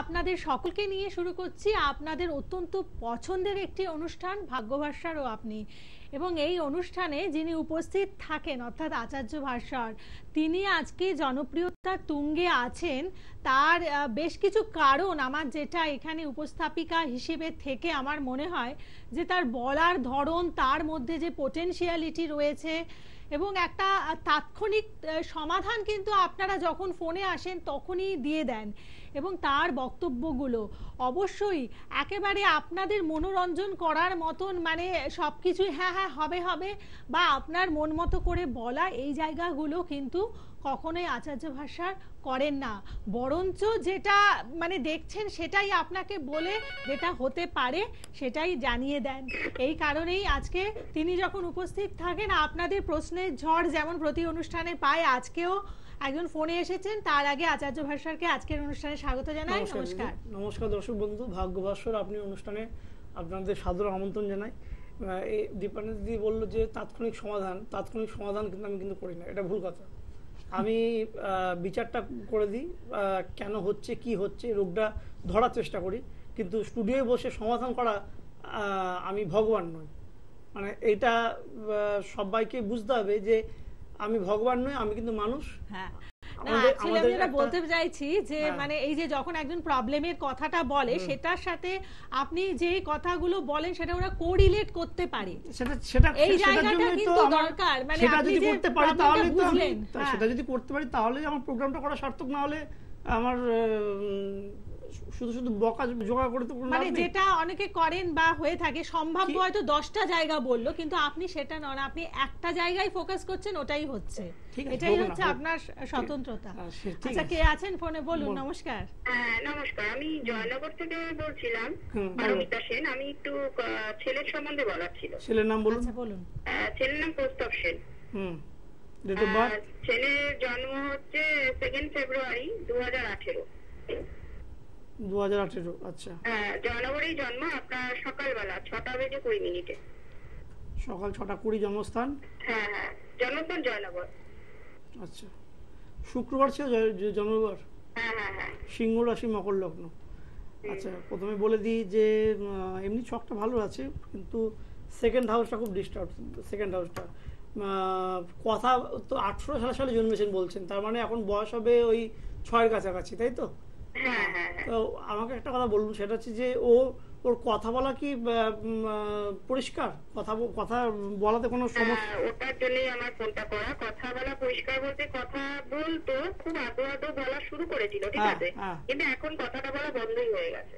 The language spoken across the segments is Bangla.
আপনাদের সকলকে নিয়ে শুরু করছি আপনাদের অত্যন্ত পছন্দের একটি অনুষ্ঠান ভাগ্যভাস্কর ও আপনি। এবং এই অনুষ্ঠানে যিনি উপস্থিত থাকেন অর্থাৎ আচার্য ভাস্কর, তিনি আজকে জনপ্রিয়তার তুঙ্গে আছেন। তার বেশ কিছু কারণ আমার যেটা এখানে উপস্থাপিকা হিসেবে থেকে আমার মনে হয় যে তার বলার ধরন, তার মধ্যে যে পোটেনশিয়ালিটি রয়েছে এবং একটা তাৎক্ষণিক সমাধান কিন্তু আপনারা যখন ফোনে আসেন তখনই দিয়ে দেন। এবং তার বক্তব্যগুলো অবশ্যই একেবারে আপনাদের মনোরঞ্জন করার মতন, মানে সব কিছুই হ্যাঁ হ্যাঁ হবে হবে বা আপনার মন মতো করে বলা, এই জায়গাগুলো কিন্তু কখনোই আচার্য ভাস্কর করেন না। বরঞ্চ যেটা মানে দেখছেন সেটাই আপনাকে বলে যেটা হতে পারে সেটাই জানিয়ে দেন। এই কারণেই আজকে তিনি যখন উপস্থিত থাকেন আপনাদের প্রশ্নের ঝড় যেমন প্রতি অনুষ্ঠানে পায়, আজকেও একজন ফোনে এসেছেন। তার আগে আচার্য ভাস্করকে আজকের অনুষ্ঠানে স্বাগত জানাই। নমস্কার। নমস্কার দর্শক বন্ধু, ভাগ্যভাস্কর আপনি অনুষ্ঠানে আপনাদের সাদর আমন্ত্রণ জানাই। এই দীপান্বিতা দিদি বললো যে তাৎক্ষণিক সমাধান কিন্তু আমি কিন্তু করি না, এটা ভুল কথা। আমি বিচারটা করে দিই কেন হচ্ছে, কি হচ্ছে, রোগটা ধরার চেষ্টা করি, কিন্তু স্টুডিওয়ে বসে সমাধান করা আমি ভগবান নই। মানে এটা সবাইকে বুঝতে হবে যে আমি ভগবান নই, আমি কিন্তু মানুষ। হ্যাঁ, আমি যেটা বলতে চাইছি যে মানে এই যে যখন একজন প্রবলেমের কথাটা বলে সেটার সাথে আপনি যে কথাগুলো বলেন সেটা ওরা কোরিলেট করতে পারে, এই জায়গাটা কিন্তু দরকার। মানে সেটা যদি করতে পারি তাহলে তো আমি সেটা যদি করতে পারি তাহলে আমার প্রোগ্রামটা করা সার্থক, না হলে আমার শুধু শুধু বকা জোগা করে তো মানে যেটা অনেকে করেন বা হয়ে থাকে সম্ভাব্য হয়তো 10টা জায়গা বললো কিন্তু আপনি সেটা নন, আপনি একটা জায়গায় ফোকাস করছেন, ওটাই হচ্ছে, এটাই হচ্ছে আপনার স্বতন্ত্রতা। আচ্ছা, কে আছেন ফোনে? বলুন। নমস্কার। নমস্কার, আমি জয়নগর থেকে বলছিলাম, পারমিতা সেন। আমি একটু ছেলের সম্বন্ধে বলার ছিল। ছেলের নাম বলুন। আচ্ছা বলুন। ছেলের নাম কৌস্তব সেন। ছেলের জন্ম হচ্ছে 2 ফেব্রুয়ারি 2018। 2018। আচ্ছা, জয়নগরেই জন্ম। আপনার সকালবেলা 6:20 সকাল 6:20 জন্মস্থান? হ্যাঁ হ্যাঁ, জন্মস্থান জয়নগর। আচ্ছা, শুক্রবার ছিল জন্মবার? হ্যাঁ হ্যাঁ হ্যাঁ। সিংহ রাশি, মকর লগ্ন। আচ্ছা, প্রথমে বলে দিই যে এমনি ছকটা ভালো আছে, কিন্তু সেকেন্ড হাউসটা খুব ডিস্টার্ব। সেকেন্ড হাউসটা কথা তো 18 সালে জন্মেছেন বলছেন, তার মানে এখন বয়স হবে ওই 6-এর কাছাকাছি, তাই তো? তো আমাকে একটা কথা বলুন, সেটা হচ্ছে যে ওর কথা বলা কি পরিষ্কার? কথা বলাতে কোনো সমস্যা? ওটার জন্যই আমার ফোনটা করা। কথা বলা পরিষ্কার বলতে কথা বলতো, খুব আদো আদো বলা শুরু করেছিল, ঠিক আছে, কিন্তু এখন কথাটা বলা বন্ধই হয়ে গেছে।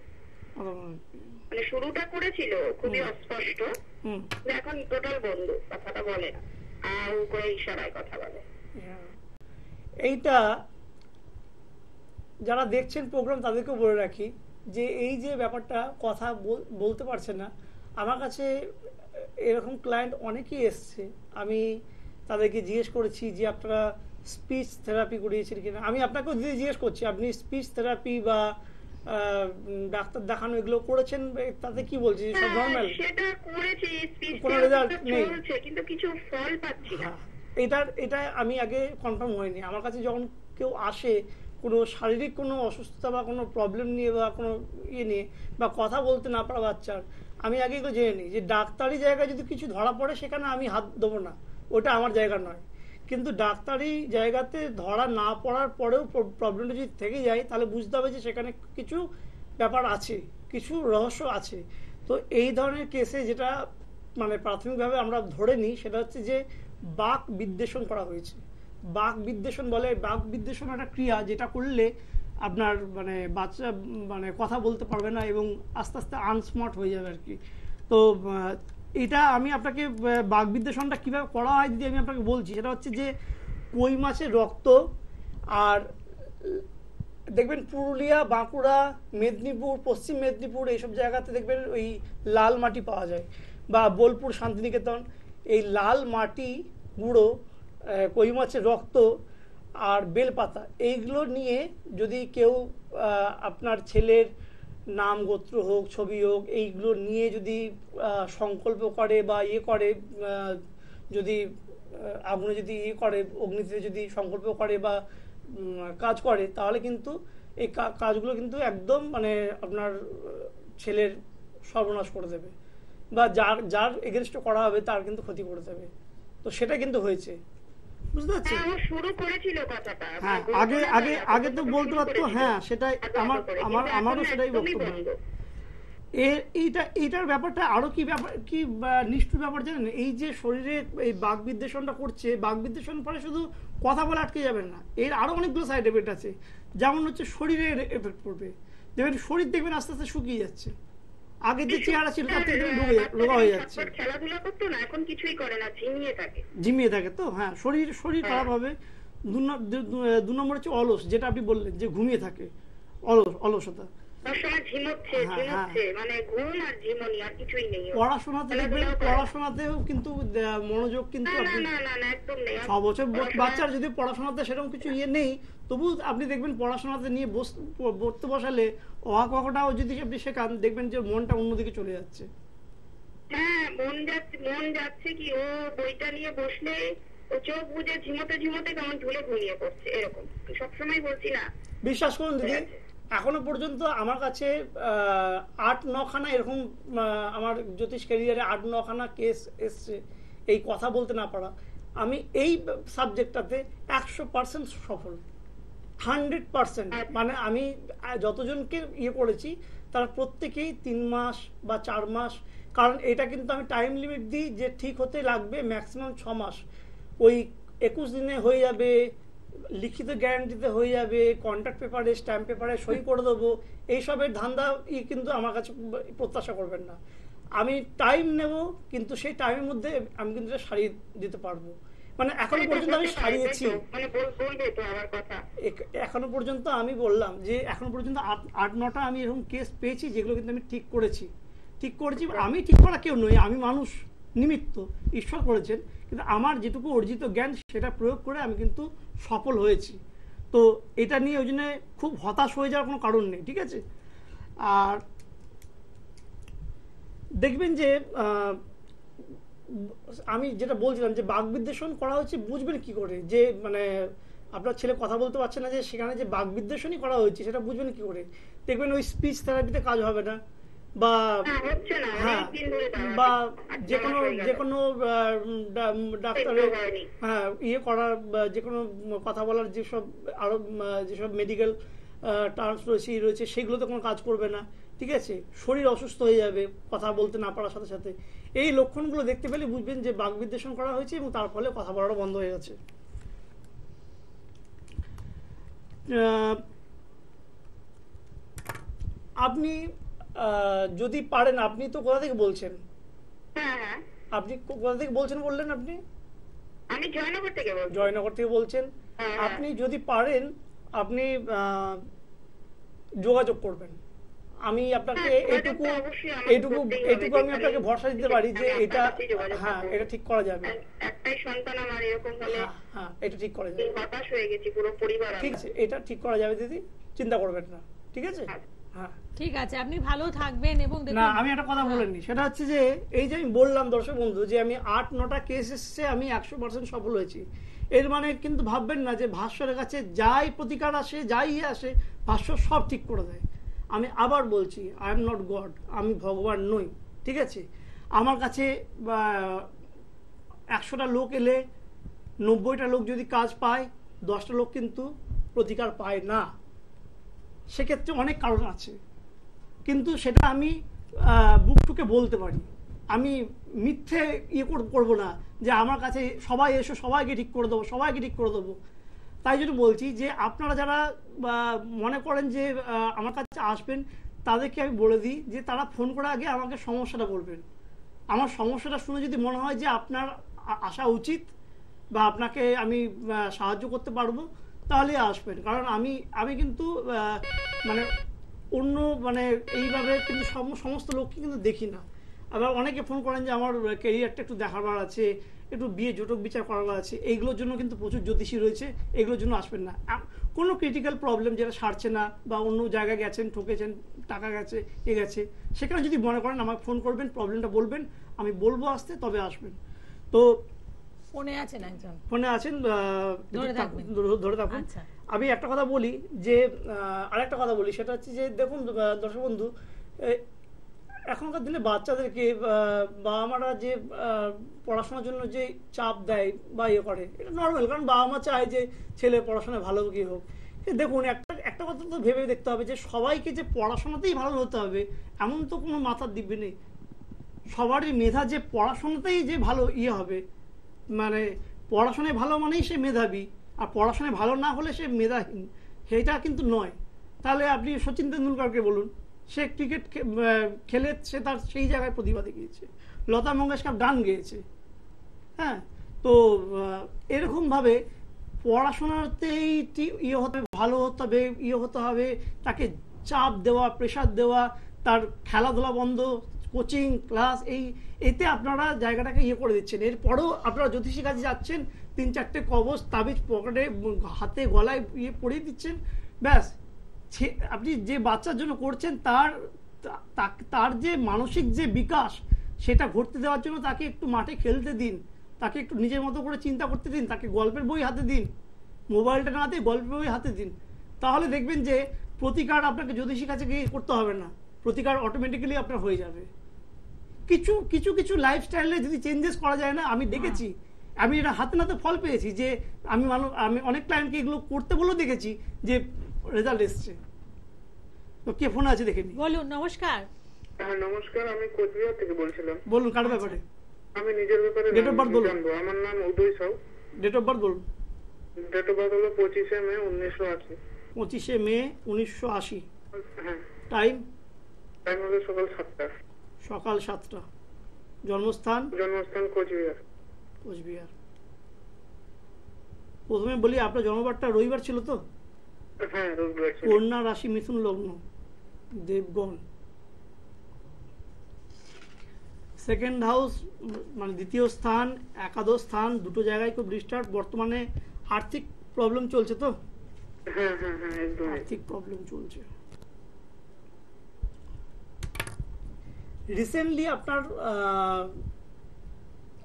মানে শুরুটা করেছিল খুবই অস্পষ্ট, এখন টোটাল বন্ধ, কথাটা বলে না, আর করে ইশারায় কথা বলে। এইটা যারা দেখছেন প্রোগ্রাম তাদেরকেও বলে রাখি যে এই যে ব্যাপারটা, কথা বলতে পারছে না, আমার কাছে এরকম ক্লায়েন্ট অনেকেই এসছে। আমি তাদেরকে জিজ্ঞেস করেছি যে আপনারা স্পিচ থেরাপি করিয়েছেন কিনা। আমি আপনাকেও জিজ্ঞেস করছি, আপনি স্পিচ থেরাপি বা ডাক্তার দেখানো এগুলো করেছেন? তাতে কি বলছি, সব নরমাল? সেটা করেছি, স্পিচ কোনো রেজাল্ট নেই, কিন্তু কিছু ফল পাচ্ছি না। এটা আমি আগে কনফার্ম হয়নি। আমার কাছে যখন কেউ আসে কোনো শারীরিক কোনো অসুস্থতা বা কোনো প্রবলেম নিয়ে বা কোনো ইয়ে নিয়ে বা কথা বলতে না পারা বাচ্চার, আমি আগে এগুলো জেনে নিই যে ডাক্তারি জায়গায় যদি কিছু ধরা পড়ে সেখানে আমি হাত দেবো না, ওটা আমার জায়গা নয়। কিন্তু ডাক্তারি জায়গাতে ধরা না পড়ার পরেও প্রবলেমটা যদি থেকে যায় তাহলে বুঝতে হবে যে সেখানে কিছু ব্যাপার আছে, কিছু রহস্য আছে। তো এই ধরনের কেসে যেটা মানে প্রাথমিকভাবে আমরা ধরে নিই সেটা হচ্ছে যে বাক বিদ্বেষণ করা হয়েছে। বাক বিদ্বেষণ বলে, বাক বিদ্বেষণ একটা ক্রিয়া যেটা করলে আপনার মানে বাচ্চা মানে কথা বলতে পারবে না এবং আস্তে আস্তে আনস্মার্ট হয়ে যাবে আর কি। তো এটা আমি আপনাকে বাক বিদ্বেষণটা কীভাবে করা হয় যদি আমি আপনাকে বলছি, সেটা হচ্ছে যে কই মাছের রক্ত, আর দেখবেন পুরুলিয়া, বাঁকুড়া, মেদিনীপুর, পশ্চিম মেদিনীপুর এইসব জায়গাতে দেখবেন ওই লাল মাটি পাওয়া যায়, বা বোলপুর, শান্তিনিকেতন, এই লাল মাটি, গুঁড়ো, কই মাছের রক্ত আর বেলপাতা, এইগুলো নিয়ে যদি কেউ আপনার ছেলের নাম, গোত্র হোক, ছবি হোক, এইগুলো নিয়ে যদি সংকল্প করে বা ইয়ে করে, যদি আগুনে যদি ইয়ে করে, অগ্নিতে যদি সংকল্প করে বা কাজ করে, তাহলে কিন্তু এই কাজগুলো কিন্তু একদম মানে আপনার ছেলের সর্বনাশ করে দেবে, বা যার এগেনস্টে করা হবে তার কিন্তু ক্ষতি করে দেবে। তো সেটা কিন্তু হয়েছে, বুঝতে পারছি। হ্যাঁ, আগে আগে আগে তো বলতে পারতো, হ্যাঁ সেটাই আমারও সেটাই বক্তব্য। এইটার ব্যাপারটা আরো কি ব্যাপার, কি নিষ্ঠুর ব্যাপার জানেন, এই যে শরীরে এই বাক বিদ্বেষণটা করছে, বাক বিদ্বেষণ পরে শুধু কথা বলে আটকে যাবেন না, এর আরো অনেকগুলো সাইড এফেক্ট আছে। যেমন হচ্ছে শরীরের এফেক্ট পড়বে, দেখবেন শরীর দেখবেন আস্তে আস্তে শুকিয়ে যাচ্ছে, আগে যে চেহারা ছিল তার থেকে রোগা হয়ে যাচ্ছে। খেলাধুলা করতো না, এখন কিছুই করে না, ঝিমিয়ে থাকে। তো হ্যাঁ, শরীর খারাপ হবে। 2 নম্বর হচ্ছে অলস, যেটা আপনি বললেন যে ঘুমিয়ে থাকে, অলসতা। পড়াশোনাতেও কিন্তু মনোযোগ কিন্তু 6 বছর বাচ্চার যদি পড়াশোনাতে সেরকম কিছু নেই, তবু আপনি দেখবেন পড়াশোনাতে নিয়ে পড়তে বসালে অকটাও যদি আপনি শেখান, দেখবেন যে মনটা অন্যদিকে চলে যাচ্ছে। হ্যাঁ, মন যাচ্ছে কি, ও বইটা নিয়ে বসলে ও চোখ বুঝে ঝিমোতে কেমন ঝুলে ঘুমিয়ে পড়ছে, এরকম সবসময় বলছি না। বিশ্বাস করুন দিদি, এখনো পর্যন্ত আমার কাছে 8-9 খানা এরকম, আমার জ্যোতিষ ক্যারিয়ারে 8-9 খানা কেস এসছে এই কথা বলতে না পারা। আমি এই সাবজেক্টটাতে 100% সফল, 100%। মানে আমি যতজনকে করেছি তারা প্রত্যেকেই 3 মাস বা 4 মাস, কারণ এটা কিন্তু আমি টাইম লিমিট দিই যে ঠিক হতে লাগবে ম্যাক্সিমাম 6 মাস। ওই 21 দিনে হয়ে যাবে, লিখিত গ্যারান্টিতে হয়ে যাবে, কন্ট্রাক্ট পেপারে স্ট্যাম্প পেপারে সই করে দেবো, এইসবের ধান্দা কিন্তু আমার কাছে প্রত্যাশা করবেন না। আমি টাইম নেব, কিন্তু সেই টাইমের মধ্যে আমি কিন্তু সারিয়ে দিতে পারবো। মানে এখনো পর্যন্ত আমি সারিয়েছি, এখনো পর্যন্ত আমি বললাম যে এখনো পর্যন্ত 8-9টা আমি এরকম কেস পেয়েছি যেগুলো কিন্তু আমি ঠিক করেছি। আমি ঠিক করা কেউ নই, আমি মানুষ নিমিত্ত, ঈশ্বর করেছেন, কিন্তু আমার যেটুকু অর্জিত জ্ঞান সেটা প্রয়োগ করে আমি কিন্তু সফল হয়েছি। তো এটা নিয়ে ওই জন্য খুব হতাশ হয়ে যাওয়ার কোনো কারণ নেই, ঠিক আছে। আর দেখবেন যে আমি যেটা বলছিলাম যে বাকবিদ্বেষণ করা হচ্ছে, বুঝবেন কি করে যে মানে আপনার ছেলে কথা বলতে পারছে না, যে সেখানে যে বাকবিদ্বেষণই করা হয়েছে সেটা বুঝবেন কি করে। দেখবেন ওই স্পিচ থেরাপিতে কাজ হবে না, বা হ্যাঁ, বা যে কোনো ডাক্তারের করার, যে কোনো কথা বলার যেসব আরো যেসব মেডিকেল টার্মস রয়েছে সেগুলোতে কোনো কাজ করবে না, ঠিক আছে। শরীর অসুস্থ হয়ে যাবে কথা বলতে না পারার সাথে সাথে। এই লক্ষণগুলো দেখতে পেলে বুঝবেন যে বাকবিদ্বেষণ করা হয়েছে এবং তার ফলে কথা বলাটা বন্ধ হয়ে গেছে। আপনি যদি পারেন, আপনি তো কোথা থেকে বলছেন? আপনি কোথা থেকে বলছেন বললেন? আপনি? আমি জয়নগর থেকে বলছি। জয়নগর থেকে বলছেন। আপনি যদি পারেন আপনি যোগাযোগ করবেন। আমি আপনাকে এইটুকু আমি আপনাকে ভরসা দিতে পারি যে এটা, হ্যাঁ, এটা ঠিক করা যাবে। একটাই সন্তান আমার, এরকম হলে হ্যাঁ এটা ঠিক করা যাবে। হতাশ হয়ে গেছি পুরো পরিবার। ঠিক আছে, এটা ঠিক করা যাবে দিদি, চিন্তা করবেন না, ঠিক আছে। হ্যাঁ ঠিক আছে, আপনি ভালো থাকবেন। এবং না, আমি একটা কথা বলিনি, সেটা হচ্ছে যে এই যে আমি বললাম দর্শক বন্ধু যে আমি 8-9টা কেস এসেছে, আমি 100% সফল হয়েছি। এর মানে কিন্তু ভাববেন না যে ভাস্বরের কাছে যাই প্রতিকার আসে, যাই আসে, ভাস্বর সব ঠিক করে দেয়। আমি আবার বলছি, আই এম নট গড, আমি ভগবান নই, ঠিক আছে। আমার কাছে 100টা লোক এলে 90টা লোক যদি কাজ পায়, 10টা লোক কিন্তু প্রতিকার পায় না। সেক্ষেত্রে অনেক কারণ আছে, কিন্তু সেটা আমি বুক টুকে বলতে পারি। আমি মিথ্যে করবো না যে আমার কাছে সবাই এসো, সবাইকে ঠিক করে দেবো। তাই জন্য বলছি যে আপনারা যারা মনে করেন যে আমার কাছে আসবেন, তাদেরকে আমি বলে দিই যে তারা ফোন করে আগে আমাকে সমস্যাটা বলবেন। আমার সমস্যাটা শুনে যদি মনে হয় যে আপনার আসা উচিত বা আপনাকে আমি সাহায্য করতে পারবো, তাহলে আসবেন। কারণ আমি কিন্তু মানে অন্য মানে এইভাবে কিন্তু সমস্ত লোককে কিন্তু দেখি না। আবার অনেকে ফোন করেন যে আমার ক্যারিয়ারটা একটু দেখাবার আছে, একটু বিয়ে জটক বিচার করার আছে, এইগুলোর জন্য কিন্তু প্রচুর জ্যোতিষী রয়েছে, এগুলোর জন্য আসবেন না। কোনো ক্রিটিক্যাল প্রবলেম যেটা সারছে না, বা অন্য জায়গায় গেছেন, ঠকেছেন, টাকা গেছে, গেছে, সেখানে যদি মনে করেন আমাকে ফোন করবেন, প্রবলেমটা বলবেন, আমি বলবো আসতে, তবে আসবেন। তো ফোনে আছেন একজন, ফোনে আছেন, ধরে থাকুন। আমি একটা কথা বলি যে আরেকটা কথা বলি, সেটা হচ্ছে যে দেখুন দর্শক বন্ধু, এখনকার দিনে বাচ্চাদেরকে বাবা মারা যে পড়াশোনার জন্য যে চাপ দেয় বা ইয়ে করে, এটা নর্মাল, কারণ বাবা মা চায় যে ছেলে পড়াশোনায় ভালো কি হোক। দেখুন একটা কথা তো ভেবে দেখতে হবে যে সবাইকে যে পড়াশোনাতেই ভালো হতে হবে এমন তো কোনো মাথার দিব্যি নেই। সবারই মেধা যে পড়াশোনাতেই যে ভালো ইয়ে হবে, মানে পড়াশোনায় ভালো মানেই সে মেধাবী, আর পড়াশোনায় ভালো না হলে সে মেধাহীন, সেটা কিন্তু নয়। তাহলে আপনি সচিন তেন্ডুলকরকে বলুন, সে ক্রিকেট খেলে সে তার সেই জায়গায় প্রতিভা দেখিয়েছে, লতা মঙ্গেশকর গান গেয়েছে। হ্যাঁ, তো এরকমভাবে পড়াশোনাতেই ইয়ে হতে হবে, ভালো হতে হবে, ইয়ে হতে হবে, তাকে চাপ দেওয়া, প্রেশার দেওয়া, তার খেলাধুলা বন্ধ, কোচিং ক্লাস, এতে আপনারা জায়গাটাকে ইয়ে করে দিচ্ছেন। এরপরেও আপনারা জ্যোতিষী কাছে যাচ্ছেন, 3-4টে কবচ তাবিজ পকেটে হাতে গলায় ইয়ে পরিয়ে দিচ্ছেন, ব্যাস। আপনি যে বাচ্চার জন্য করছেন তার যে মানসিক যে বিকাশ সেটা ঘটতে দেওয়ার জন্য তাকে একটু মাঠে খেলতে দিন, তাকে একটু নিজের মতো করে চিন্তা করতে দিন, তাকে গল্পের বই হাতে দিন, মোবাইলটা না দিয়ে গল্পের বই হাতে দিন। তাহলে দেখবেন যে প্রতিকার আপনাকে জ্যোতিষী কাছে গিয়ে করতে হবে না, প্রতিকার অটোমেটিক্যালি আপনার হয়ে যাবে। কিছু লাইফস্টাইলে যদি চেঞ্জেস করা যায় না, আমি দেখেছি, আমি এটা হাতে নাতে ফল পেয়েছি, যে আমি অনেক ক্লায়েন্টকে এগুলো করতে বলেও দেখেছি যে রেজাল্ট এসছে। তো কে ফোন আছে দেখে নি। বলুন। নমস্কার। হ্যাঁ নমস্কার, আমি কোচবিহার থেকে বলছিলাম। বলুন, কার ব্যাপারে? আমি নিজের ব্যাপারে ডেট অফ বার্থ বলুন। আমার নাম উদয় সাউ। ডেট অফ বার্থ বলুন। ডেট অফ বার্থ হলো 25শে মে 1980। 25শে মে 1980। হ্যাঁ। টাইম হলো সকাল 7টা। সকাল 7টা। জন্মস্থান কোচবিহার। কোচবিহার। প্রথমে বলি আপনার জন্মবারটা রবিবার ছিল তো? হ্যাঁ রবিবার ছিল। কন্যা রাশি, মিথুন লগ্ন, দেবগণ। সেকেন্ড হাউস মানে দ্বিতীয় স্থান, একাদশ স্থান, দুটো জায়গায় খুব ডিস্টার্ব। বর্তমানে আর্থিক প্রবলেম চলছে তো? হ্যাঁ হ্যাঁ হ্যাঁ একদম আর্থিক প্রবলেম চলছে। রিসেন্টলি আপনার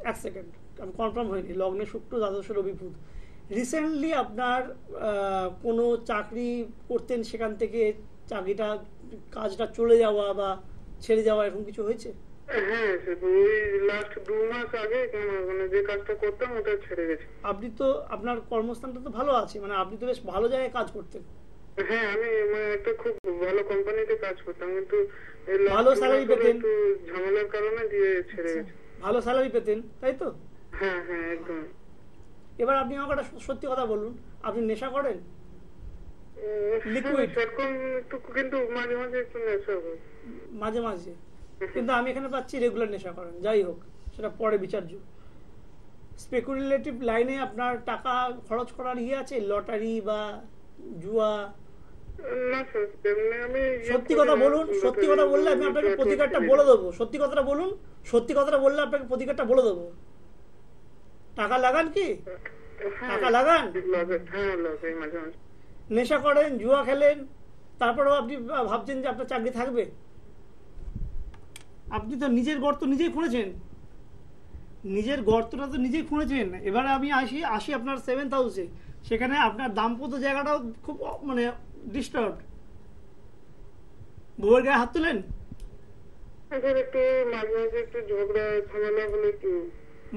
এক সেকেন্ড, আমি কনফার্ম হয়নি, লগ্নে শুক্র, দ্বাদশে রবি বুধ। রিসেন্টলি আপনার কোনো চাকরি করতেন, সেখান থেকে চাকরিটা কাজটা চলে যাওয়া বা ছেড়ে যাওয়া এরকম কিছু হয়েছে? হ্যাঁ, ওই লাস্ট 2 মাস আগে মানে যে কাজটা করতাম ওটা ছেড়ে গেছে। আপনি তো আপনার কর্মস্থানটা তো ভালো আছে, মানে আপনি তো বেশ ভালো জায়গায় কাজ করতেন। হ্যাঁ, আমি মানে একটা খুব ভালো কোম্পানিতে কাজ করতাম, কিন্তু ভালো স্যালারি পেতেন, ঝামেলার কারণে দিয়ে ছেড়ে গেছে। ভালো স্যালারি পেতেন, তাই তো? হ্যাঁ হ্যাঁ একদম। এবার আপনি আমাকে একটা সত্যি কথা বলুন, আপনি নেশা করেন? লিকুইড? কিন্তু মাঝে মাঝে একটু নেশা হয়। মাঝে মাঝে? কিন্তু আমি এখানে পাচ্ছি রেগুলার নেশা করেন। যাই হোক, সেটা পরে বিচার্য। স্পেকুলেটিভ লাইনে আপনার টাকা খরচ করার ইয়ে আছে, লটারি বা জুয়া? না স্যার, তেমনি আমি সত্যি কথা বলুন, সত্যি কথা বললে আমি আপনাকে প্রতিকারটা বলে দেবো। সত্যি কথাটা বলুন, সত্যি কথাটা বললে আপনাকে প্রতিকারটা বলে দেবো। টাকা লাগান কি? টাকা লাগান? নেশা করেন, জুয়া খেলেন, তারপরেও আপনি ভাবছেন যে আপনার চাকরি থাকবে? আপনি তো নিজের গর্ত নিজেই খুঁড়েছেন, নিজের গর্তটা তো নিজেই খুঁড়েছেন। এবারে আমি আসি আপনার 7th হাউসে, সেখানে আপনার দাম্পত্য জায়গাটাও খুব মানে ডিস্টার্ব। বউয়ের গায়ে হাত তুলেন?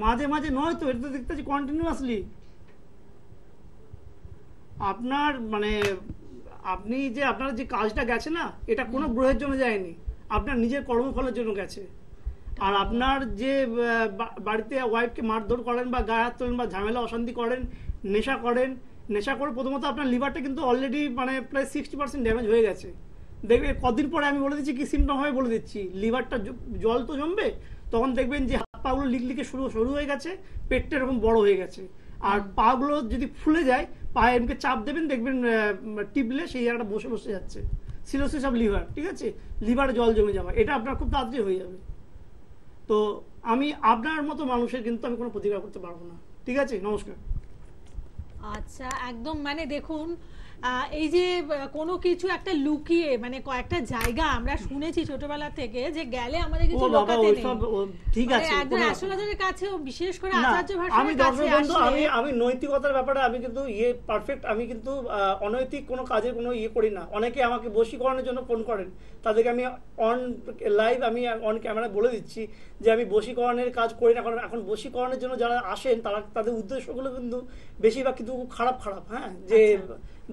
মাঝে মাঝে নয় তো, এটা তো দেখতে পাচ্ছি কন্টিনিউয়াসলি। আপনার মানে আপনি যে আপনার যে কাজটা গেছে না, এটা কোনো গ্রহের জন্য যায়নি, আপনার নিজের কর্মফলের জন্য গেছে। আর আপনার যে বাড়িতে ওয়াইফকে মারধর করেন বা গায়ে হাত তোলেন বা ঝামেলা অশান্তি করেন, নেশা করেন, নেশা করে প্রথমত আপনার লিভারটা কিন্তু অলরেডি মানে প্রায় 60% ড্যামেজ হয়ে গেছে। দেখবে কদিন পরে আমি বলে দিচ্ছি কি সিমটম হবে বলে দিচ্ছি। লিভারটা জল তো জমবে, তখন দেখবেন যে হাত পাগুলো লিকলিকে শুরু হয়ে গেছে, পেটটা এরকম বড় হয়ে গেছে। আর পাগুলো যদি ফুলে যায়, পায়ে এমকে চাপ দেবেন, দেখবেন টিপলে সেই জায়গাটা বসে বসে যাচ্ছে। সিরোসিস অফ লিভার, ঠিক আছে? লিভারে জল জমে যাওয়া, এটা আপনার খুব তাড়াতাড়ি হয়ে যাবে। তো আমি আপনার মতো মানুষের কিন্তু আমি কোনো প্রতিকার করতে পারবো না, ঠিক আছে? নমস্কার। আচ্ছা, একদম মানে দেখুন, এই যে কোনো কিছু একটা লুকিয়ে মানে কয়েকটা জায়গা আমরা শুনেছি ছোটবেলা থেকে যে গেলে আমাদের কিছু লোকাতে নেই, ঠিক আছে একজন অ্যাস্ট্রোলজারের কাছেও বিশেষ করে আচার্য ভাষার আমি কাছে আমি নৈতিকতার ব্যাপারে আমি কিন্তু পারফেক্ট, আমি কিন্তু অনৈতিক কোনো কাজে কোনো করি না। অনেকে আমাকে বশীকরণের জন্য ফোন করেন, তাদেরকে আমি অন লাইভ আমি অন ক্যামেরা বলে দিচ্ছি যে আমি বশীকরণের কাজ করি না। কারণ এখন বশীকরণের জন্য যারা আসেন তারা তাদের উদ্দেশ্যগুলো কিন্তু বেশিরভাগ কিন্তু খারাপ, হ্যাঁ, যে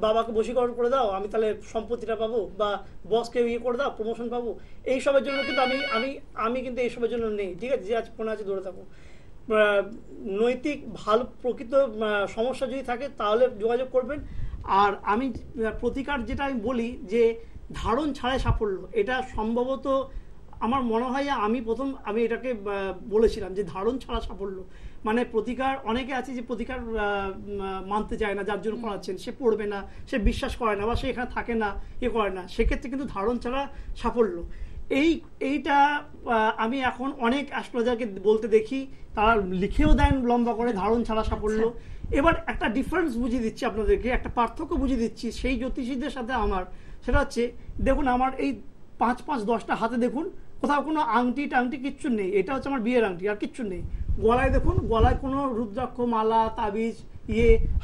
বাবাকে বশীকরণ করে দাও আমি তাহলে সম্পত্তিটা পাবো, বা বসকে করে দাও প্রমোশন পাবো, এইসবের জন্য কিন্তু আমি কিন্তু এইসবের জন্য নেই। ঠিক আছে, যে আজ ফোনে আছে ধরে থাকো। নৈতিক ভালো প্রকৃত সমস্যা যদি থাকে তাহলে যোগাযোগ করবেন। আর আমি প্রতিকার যেটা আমি বলি যে ধারণ ছাড়াই সাফল্য, এটা সম্ভবত আমার মনে হয় আমি এটাকে বলেছিলাম যে ধারণ ছাড়া সাফল্য মানে প্রতিকার। অনেকে আছে যে প্রতিকার মানতে চায় না, যার জন্য করাচ্ছেন সে পড়বে না, সে বিশ্বাস করে না, বা সে এখানে থাকে না, করে না, সেক্ষেত্রে কিন্তু ধারণ ছাড়া সাফল্য এইটা আমি এখন অনেক অ্যাস্ট্রোলজারকে বলতে দেখি, তারা লিখেও দেন লম্বা করে ধারণ ছাড়া সাফল্য। এবার একটা ডিফারেন্স বুঝিয়ে দিচ্ছি আপনাদেরকে, একটা পার্থক্য বুঝিয়ে দিচ্ছি সেই জ্যোতিষীদের সাথে আমার। সেটা হচ্ছে, দেখুন আমার এই 5-5-10টা হাতে দেখুন কোথাও কোনো আংটি টাংটি কিচ্ছু নেই, এটা হচ্ছে আমার বিয়ের আংটি, আর কিচ্ছু নেই। গলায় দেখুন, গলায় কোনো রুদ্রাক্ষ মালা তাবিজ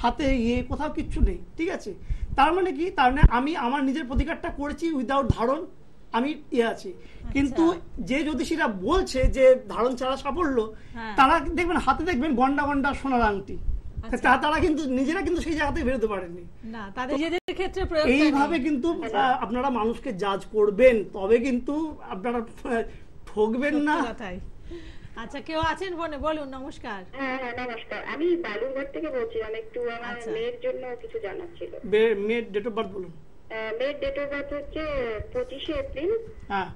হাতে কোথাও কিচ্ছু নেই। ঠিক আছে, তার মানে কি, তার মানে আমি আমার নিজের প্রতিকারটা করেছি উইদাউট ধারণ, আমি আছি। কিন্তু যে জ্যোতিষীরা বলছে যে ধারণ ছাড়া সাফল্য, তারা দেখবেন হাতে দেখবেন গন্ডা গন্ডা সোনার আংটি, তারা কিন্তু নিজেরা কিন্তু সেই জায়গাতে বেরোতে পারেননি। এইভাবে কিন্তু আপনারা মানুষকে জাজ করবেন, তবে কিন্তু আপনারা ঠকবেন না। আচ্ছা, কেউ আছেন ফোনে? বলুন। নমস্কার। হ্যাঁ নমস্কার, আমি বালুরঘাট থেকে বলছিলাম, একটু আমার মেয়ের জন্য কিছু জানার ছিল। মেয়ের ডেট অফ বার্থ বলুন। মেয়ের ডেট অফ বার্থ হচ্ছে 25শে এপ্রিল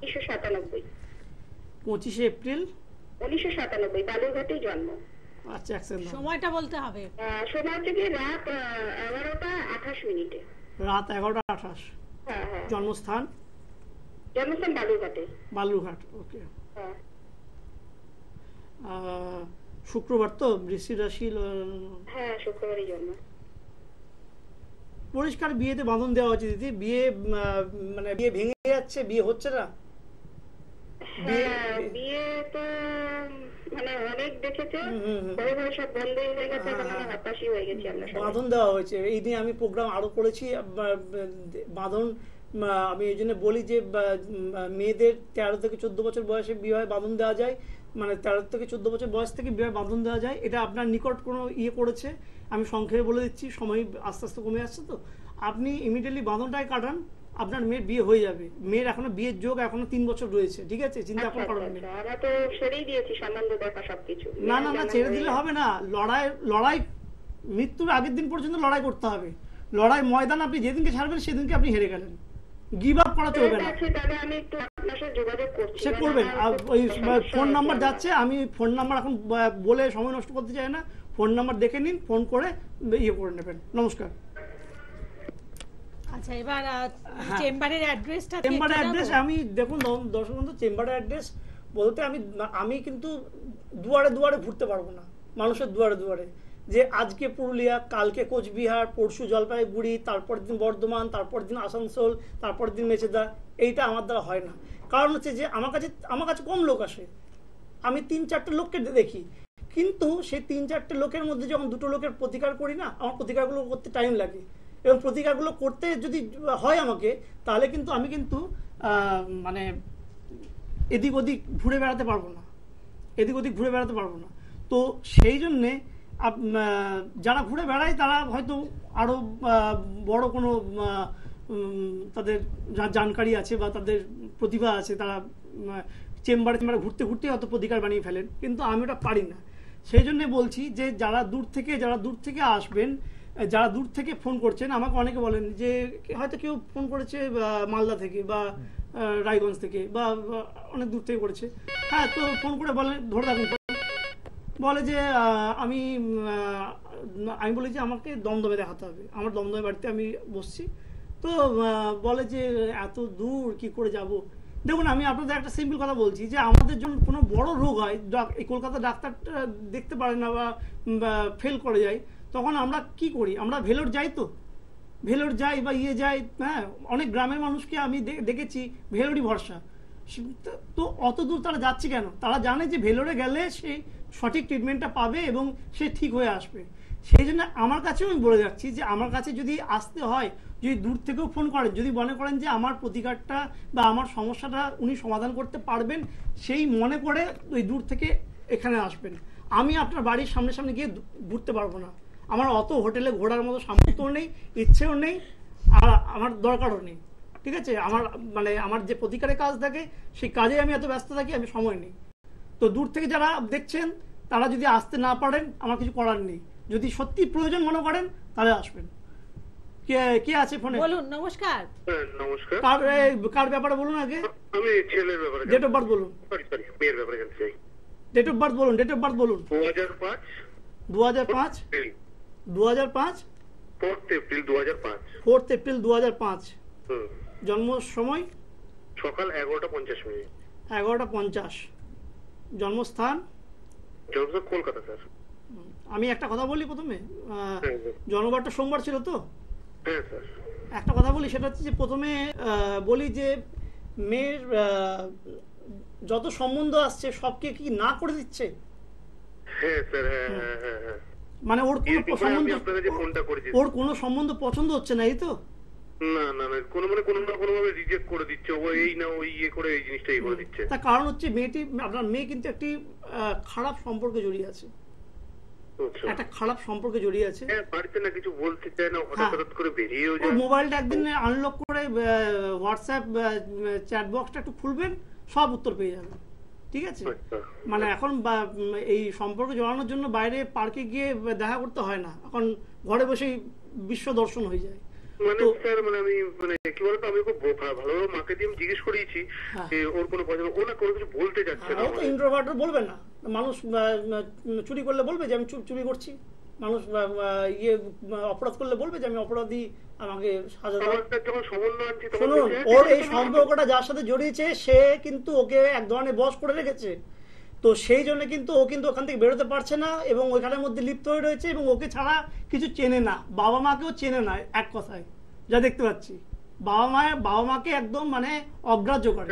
1997। 25শে এপ্রিল 1997, বালুরঘাটেই জন্ম। আচ্ছা, সময়টা বলতে হবে। সময় হচ্ছে কি রাত 11টা 28 মিনিটে। রাত 11টা 28। হ্যাঁ। জন্মস্থান বালুরঘাটে। বালুরঘাট, ওকে। শুক্রবার তো, বৃশ্চিক রাশি। হ্যাঁ, শুক্রবারই জন্ম। পরিষ্কার বিয়েতে বাঁধন দেওয়া হচ্ছে দিদি। বিয়ে মানে বিয়ে ভেঙে যাচ্ছে, বিয়ে হচ্ছে না। বিয়ে তো মানে অনেক দেখেছে, বড় সব বন্ধ হয়ে গেছে, হতাশই হয়ে গেছি আমরা। বাঁধন দেওয়া হয়েছে, এই নিয়ে আমি প্রোগ্রাম আরো করেছি। বাঁধন আমি এই জন্য বলি যে মেয়েদের 13 থেকে 14 বছর বয়সে বিবাহে বাঁধন দেওয়া যায়, মানে 13 থেকে 14 বছর বয়স থেকে বিবাহে বাঁধন দেওয়া যায়। এটা আপনার নিকট কোনো করেছে, আমি সংক্ষেপে বলে দিচ্ছি, সময় আস্তে আস্তে কমে আসছে তো। আপনি ইমিডিয়েটলি বাঁধনটাই কাটান, আপনার মেয়ের বিয়ে হয়ে যাবে। মেয়ের এখনো বিয়ের যোগ এখনো 3 বছর রয়েছে। ঠিক আছে, চিন্তা করার নেই। না ছেড়ে দিলে হবে না। লড়াই মৃত্যুর আগের দিন পর্যন্ত লড়াই করতে হবে। লড়াই ময়দান আপনি যেদিনকে ছাড়বেন সেদিনকে আপনি হেরে গেলেন। গিভ আপ করা চলবে না। সে করবেন, ওই ফোন নাম্বার যাচ্ছে, আমি ফোন নাম্বার এখন বলে সময় নষ্ট করতে চাই না। ফোন নাম্বার দেখে নিন, ফোন করে করে নেবেন। নমস্কার। আচ্ছা, এবার চেম্বারের অ্যাড্রেসটা। চেম্বারের অ্যাড্রেস আমি দেখুন দর্শক বন্ধু, চেম্বারের অ্যাড্রেস বলতে আমি কিন্তু দুয়ারে দুয়ারে ঘুরতে পারবো না, মানুষের দুয়ারে দুয়ারে, যে আজকে পুরুলিয়া, কালকে কোচবিহার, পরশু জলপাইগুড়ি, তারপর দিন বর্ধমান, তারপর দিন আসানসোল, তারপর দিন মেচেদা। এইটা আমার দ্বারা হয় না। কারণ হচ্ছে যে আমার কাছে কম লোক আসে, আমি 3-4টে লোককে দেখি, কিন্তু সেই 3-4টে লোকের মধ্যে যখন 2টো লোকের প্রতিকার করি না, আমার প্রতিকারগুলো করতে টাইম লাগে। এবং প্রতিকারগুলো করতে যদি হয় আমাকে, তাহলে কিন্তু আমি কিন্তু মানে এদিক ওদিক ঘুরে বেড়াতে পারবো না। তো সেই জন্যে যারা ঘুরে বেড়ায় তারা হয়তো আরো বড় কোনো তাদের জানকারি আছে বা তাদের প্রতিভা আছে, তারা চেম্বারে ঘুরতে ঘুরতে হয়তো প্রতিকার বানিয়ে ফেলেন, কিন্তু আমি ওটা পারি না। সেই জন্য বলছি যে যারা দূর থেকে আসবেন, যারা দূর থেকে ফোন করছেন, আমাকে অনেকে বলেন যে হয়তো কেউ ফোন করেছে মালদা থেকে বা রায়গঞ্জ থেকে বা অনেক দূর থেকে করেছে। হ্যাঁ, তো ফোন করে বলেন, ধরে রাখুন, বলে যে আমি বলি যে আমাকে দমদমে দেখাতে হবে, আমার দমদমে বাড়িতে আমি বসছি। তো বলে যে এত দূর কি করে যাব। দেখুন, আমি আপনাদের একটা সিম্পল কথা বলছি, যে আমাদের যখন কোনো বড় রোগ হয়, এই কলকাতা ডাক্তার দেখতে পারে না বা ফেল করে যায়, তখন আমরা কি করি, আমরা ভেলোর যাই। তো ভেলোর যায় বা ইয়ে যায়, হ্যাঁ অনেক গ্রামের মানুষকে আমি দেখেছি ভেলোরই ভরসা। তো অত দূর তারা যাচ্ছে কেন? তারা জানে যে ভেলোরে গেলে সে সঠিক ট্রিটমেন্টটা পাবে এবং সে ঠিক হয়ে আসবে। সেই জন্য আমার কাছেও আমি বলে যাচ্ছি যে আমার কাছে যদি আসতে হয়, যদি দূর থেকেও ফোন করেন, যদি মনে করেন যে আমার প্রতিকারটা বা আমার সমস্যাটা উনি সমাধান করতে পারবেন, সেই মনে করে ওই দূর থেকে এখানে আসবেন। আমি আপনার বাড়ির সামনে সামনে গিয়ে ঘুরতে পারবো না, আমার অত হোটেলে ঘোরার মতো সামর্থ্যও নেই, ইচ্ছেও নেই, আর আমার দরকারও নেই। ঠিক আছে, আমার যে প্রতিকারের কাজ থাকে সেই কাজে আমি এত ব্যস্ত থাকি, আমি সময় নেই। তো দূর থেকে যারা দেখছেন তারা যদি আসতে না পারেন আমার কিছু করার নেই, যদি সত্যি প্রয়োজন মনে করেন তাহলে আসবেন। কে আছে ফোনে? বলুন। নমস্কার। নমস্কার। কার ব্যাপারে বলুন আগে? আমি ছেলের ব্যাপারে। ডেট অফ বার্থ বলুন। সরি মেয়ের ব্যাপারে জানতে চাই। ডেট অফ বার্থ বলুন। ডেট অফ বার্থ বলুন। 2005 2005 2005 4 এপ্রিল 2005। 4 এপ্রিল 2005। জন্ম সময় সকাল 11:50। 11:50। জন্মস্থান কলকাতা স্যার। আমি একটা কথা বলি প্রথমে, জন্মবারটা সোমবার ছিল তো? হ্যাঁ স্যার। একটা কথা বলি, সেটা হচ্ছে যে প্রথমে বলি যে মেয়ের যত সম্বন্ধ আসছে সবকে কি না করে দিচ্ছে? হ্যাঁ স্যার। হ্যাঁ। মানে ওর কোনো সম্বন্ধ, ওর কোনো সম্বন্ধ পছন্দ হচ্ছে না, এই তো? না কোনোভাবে রিজেক্ট করে দিচ্ছে, ও এই না ওই ইয়ে করে এই জিনিসটাই করে দিচ্ছে। তার কারণ হচ্ছে আপনার মেয়ে কিন্তু একটি খারাপ সম্পর্কে জড়িয়ে আছে, একটা খারাপ সম্পর্কে জড়িয়ে আছে। বাড়িতে না কিছু বলতে চায় না, হঠাৎ করে বেরিয়েও যায়। মোবাইলটা একদিন আনলক করে হোয়াটসঅ্যাপ চ্যাট বক্সটা একটু খুলবেন, সব উত্তর পেয়ে যাবেন। ঠিক আছে, মানে এখন এই সম্পর্ক জড়ানোর জন্য বাইরে পার্কে গিয়ে দেখা করতে হয় না, এখন ঘরে বসেই বিশ্ব দর্শন হয়ে যায়। মানে স্যার আমি কি বলতো, আমি খুব ভালোভাবে মাকে দিয়ে জিজ্ঞেস করিয়েছি যে ওর কোনো পছন্দ, ও না কোনো কিছু বলতে যাচ্ছে না। ইন্ট্রোভার্ট বলবে না, মানুষ চুরি করলে বলবে যে আমি চুরি করছি, মানুষ অপরাধ করলে বলবে যে আমি অপরাধী, আমাকে সাজা দাও। শুনুন, ওর এই সম্পর্কটা যার সাথে জড়িয়েছে সে কিন্তু ওকে এক ধরনের বশ করে রেখেছে, তো সেই জন্য কিন্তু ও কিন্তু ওখান থেকে বেরোতে পারছে না এবং ওইখানের মধ্যে লিপ্ত হয়ে রয়েছে এবং ওকে ছাড়া কিছু চেনে না, বাবা মাকেও চেনে না। এক কথায় যা দেখতে পাচ্ছি, বাবা মাকে একদম অগ্রাহ্য করে,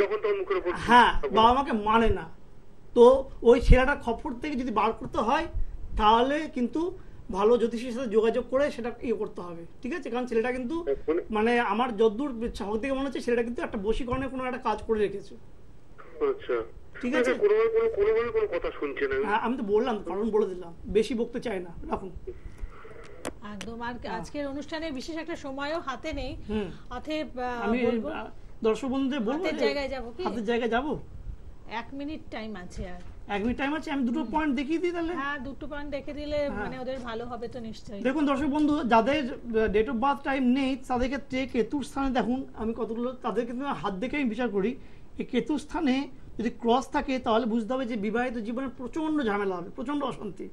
যখন তখন মুখের উপর, হ্যাঁ বাবা মাকে মানে না। তো ওই ছেলেটার খপ্পর থেকে যদি বার করতে হয় তাহলে কিন্তু ভালো জ্যোতিষীর সাথে যোগাযোগ করে সেটা করতে হবে। ঠিক আছে, কারণ ছেলেটা কিন্তু আমার যদ্দূর সব থেকে মনে হচ্ছে ছেলেটা কিন্তু একটা বশীকরণের কোনো একটা কাজ করে রেখেছে। ঠিক আছে, কোনো কথা শুনছে না। আমি তো বললাম, কারণ বলে দিলাম, বেশি বকতে চাই না। রাখুন একদম। আর আজকের অনুষ্ঠানে বিশেষ একটা সময়ও হাতে নেই, অতএব আমি দর্শক বন্ধুদের বলবো হাতের জায়গায় যাব কি? হাতের জায়গায় যাব। 1 মিনিট টাইম আছে। আর 1 মিনিট টাইম আছে, আমি দুটো পয়েন্ট দেখিয়ে দিই তাহলে। হ্যাঁ, দুটো পয়েন্ট দেখে দিলে ওদের ভালো হবে তো নিশ্চয়ই। দেখুন দর্শক বন্ধু, যাদের ডেট অফ বার্থ টাইম নেই তাদের ক্ষেত্রে কেতুর স্থানে দেখুন, আমি কতগুলো তাদের কিন্তু হাত দেখে আমি বিচার করি। এই কেতুর স্থানে যদি ক্রস থাকে তাহলে বুঝতে হবে যে বিবাহিত জীবনে প্রচন্ড ঝামেলা হবে, প্রচন্ড অশান্তি।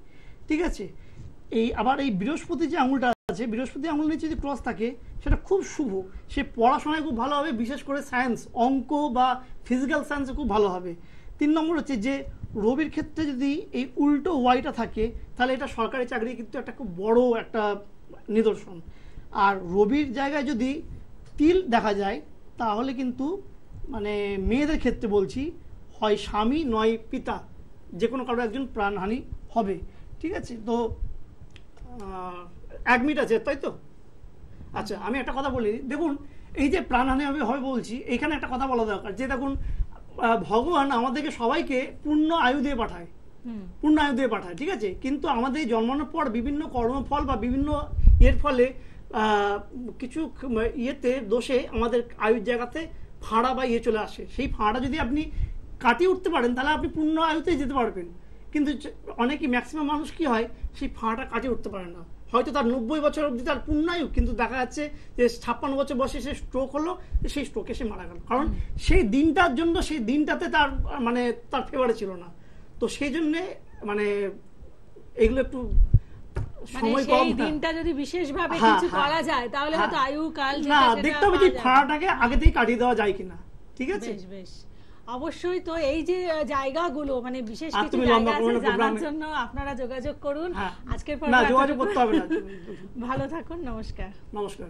ঠিক আছে, আবার এই বৃহস্পতি যে আঙুলটা আছে, বৃহস্পতি আঙুল নিচে যদি ক্রস থাকে সেটা খুব শুভ, সে পড়াশোনায় খুব ভালো হবে, বিশেষ করে সায়েন্স, অঙ্ক বা ফিজিক্যাল সায়েন্সে খুব ভালো হবে। 3 নম্বর হচ্ছে যে রবির ক্ষেত্রে যদি এই উল্টো ওয়াইটা থাকে তাহলে এটা সরকারি চাকরি কিন্তু একটা খুব বড় একটা নিদর্শন। আর রবির জায়গায় যদি তিল দেখা যায় তাহলে কিন্তু মেয়েদের ক্ষেত্রে বলছি, হয় স্বামী নয় পিতা, যে কোনো কারো একজন প্রাণহানি হবে। ঠিক আছে, তো 1 মিনিট আছে তাই তো? আচ্ছা, আমি একটা কথা বলি, দেখুন এই যে প্রাণহানি হবে বলছি, এখানে একটা কথা বলা দরকার যে দেখুন ভগবান আমাদেরকে সবাইকে পূর্ণ আয়ু দিয়ে পাঠায়, পূর্ণ আয়ু দিয়ে পাঠায়। ঠিক আছে, কিন্তু আমাদের জন্মানোর পর বিভিন্ন কর্মফল বা বিভিন্ন এর ফলে কিছু দোষে আমাদের আয়ুর জায়গাতে ফাঁড়া বা চলে আসে। সেই ফাঁড়া যদি আপনি কাটিয়ে উঠতে পারেন তাহলে আপনি পূর্ণ আয়ুতেই যেতে পারবেন। কিন্তু অনেকেই ম্যাক্সিমাম মানুষ কি হয়, সেই ফাঁড়াটা কাটিয়ে উঠতে পারে না, হয়তো তার 90 বছর অবধি তার পূর্ণায়ু, কিন্তু দেখা যাচ্ছে যে 56 বছর বয়সে সে স্ট্রোক হলো, সেই স্ট্রোকে সে মারা গেল, কারণ সেই দিনটার জন্য সেই দিনটাতে তার তার ফেভারে ছিল না। তো সেই জন্যে এগুলো একটু সময় কম, দিনটা যদি বিশেষভাবে কিছু করা যায় তাহলে হয়তো আয়ু কাল না দেখতে হবে যে ফাঁড়াটাকে আগে থেকে কাটিয়ে দেওয়া যায় কিনা। ঠিক আছে, বেশ। অবশ্যই। তো এই যে জায়গাগুলো মানে বিশেষ কিছু জায়গা আছে জানার জন্য আপনারা যোগাযোগ করুন। আজকের পর যোগাযোগ করতে হবে না। ভালো থাকুন, নমস্কার। নমস্কার।